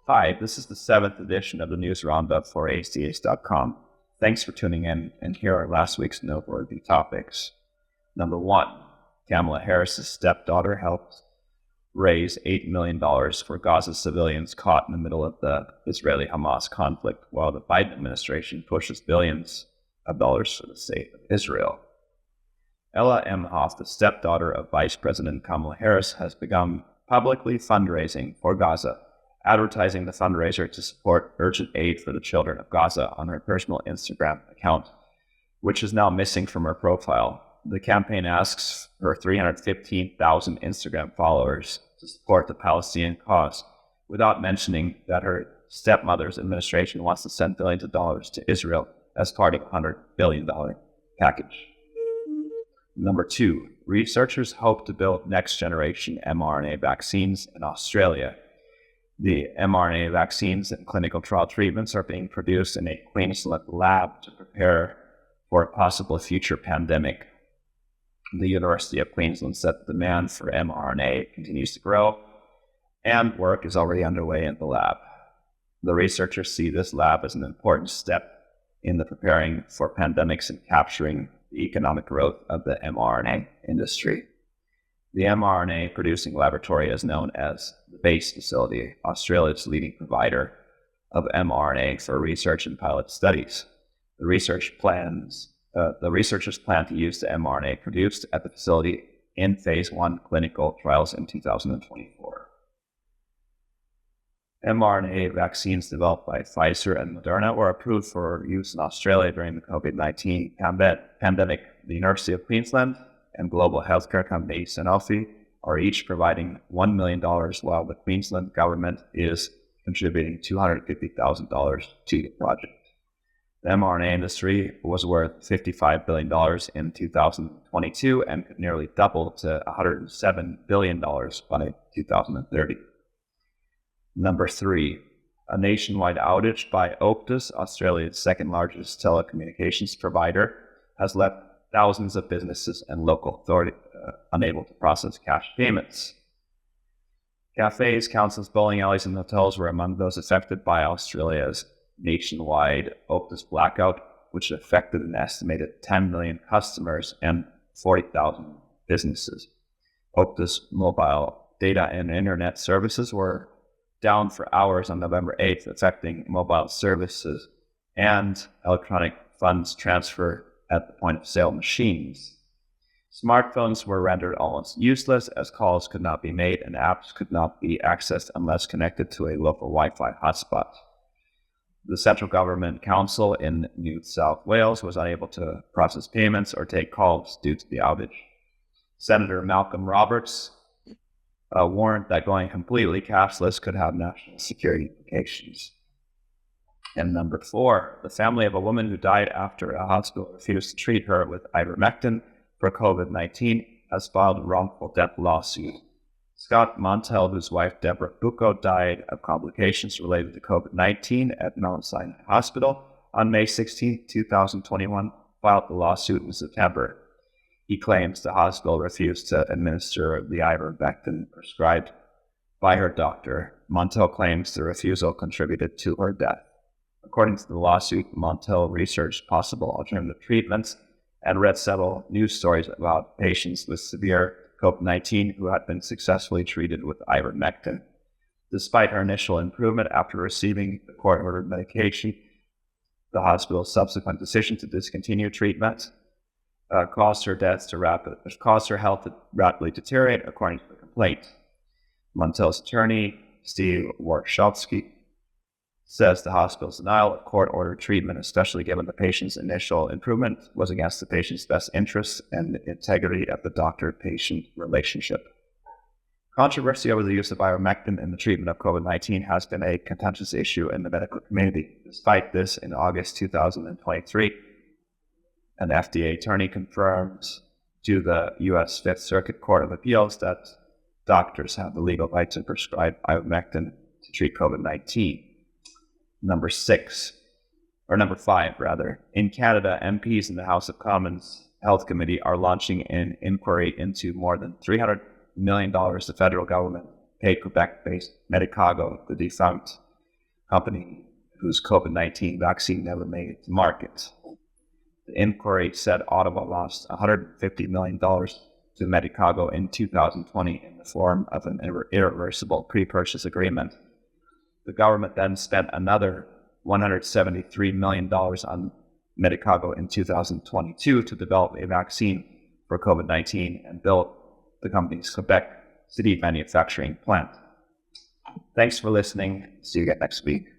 Hi, this is the 7th edition of the News Roundup for ACH.com. Thanks for tuning in, and here are last week's noteworthy topics. Number 1, Kamala Harris's stepdaughter helped raise $8 million for Gaza civilians caught in the middle of the Israeli-Hamas conflict, while the Biden administration pushes billions of dollars for the state of Israel. Ella Emhoff, the stepdaughter of Vice President Kamala Harris, has begun publicly fundraising for Gaza, advertising the fundraiser to support urgent aid for the children of Gaza on her personal Instagram account, which is now missing from her profile. The campaign asks her 315,000 Instagram followers to support the Palestinian cause, without mentioning that her stepmother's administration wants to send billions of dollars to Israel as part of a $100 billion package. Number 2, researchers hope to build next-generation mRNA vaccines in Australia. The mRNA vaccines and clinical trial treatments are being produced in a Queensland lab to prepare for a possible future pandemic. The University of Queensland said the demand for mRNA continues to grow, and work is already underway in the lab. The researchers see this lab as an important step in the preparing for pandemics and capturing the economic growth of the mRNA industry. The mRNA producing laboratory is known as the BASE facility, Australia's leading provider of mRNA for research and pilot studies. The researchers plan to use the mRNA produced at the facility in phase 1 clinical trials in 2024. mRNA vaccines developed by Pfizer and Moderna were approved for use in Australia during the COVID-19 pandemic. The University of Queensland and global healthcare company Sanofi are each providing $1 million, while the Queensland government is contributing $250,000 to the project. The mRNA industry was worth $55 billion in 2022 and could nearly double to $107 billion by 2030. Number 3, a nationwide outage by Opus, Australia's second largest telecommunications provider, has left thousands of businesses and local authorities unable to process cash payments. Cafes, councils, bowling alleys, and hotels were among those affected by Australia's nationwide Opus Blackout, which affected an estimated 10 million customers and 40,000 businesses. Opus mobile data and internet services were down for hours on November 8th, affecting mobile services and electronic funds transfer at the point-of-sale machines. Smartphones were rendered almost useless as calls could not be made and apps could not be accessed unless connected to a local Wi-Fi hotspot. The Central Government Council in New South Wales was unable to process payments or take calls due to the outage. Senator Malcolm Roberts warned that going completely cashless could have national security implications. And number 4, the family of a woman who died after a hospital refused to treat her with ivermectin for COVID-19 has filed a wrongful death lawsuit. Scott Montel, whose wife Deborah Bucco died of complications related to COVID-19 at Mount Sinai Hospital on May 16, 2021, filed the lawsuit in September. He claims the hospital refused to administer the ivermectin prescribed by her doctor. Montel claims the refusal contributed to her death. According to the lawsuit, Montel researched possible alternative treatments and read several news stories about patients with severe COVID-19 who had been successfully treated with ivermectin. Despite her initial improvement after receiving the court-ordered medication, the hospital's subsequent decision to discontinue treatment caused her health to rapidly deteriorate, according to the complaint. Montel's attorney, Steve Warshawski, says the hospital's denial of court-ordered treatment, especially given the patient's initial improvement, was against the patient's best interests and the integrity of the doctor-patient relationship. Controversy over the use of ivermectin in the treatment of COVID-19 has been a contentious issue in the medical community. Despite this, in August 2023, an FDA attorney confirmed to the U.S. Fifth Circuit Court of Appeals that doctors have the legal right to prescribe ivermectin to treat COVID-19. Number 5, in Canada, MPs in the House of Commons Health Committee are launching an inquiry into more than $300 million the federal government paid Quebec-based Medicago, the defunct company whose COVID-19 vaccine never made it to market. The inquiry said Ottawa lost $150 million to Medicago in 2020 in the form of an irreversible pre-purchase agreement. The government then spent another $173 million on Medicago in 2022 to develop a vaccine for COVID-19 and build the company's Quebec City manufacturing plant. Thanks for listening. See you again next week.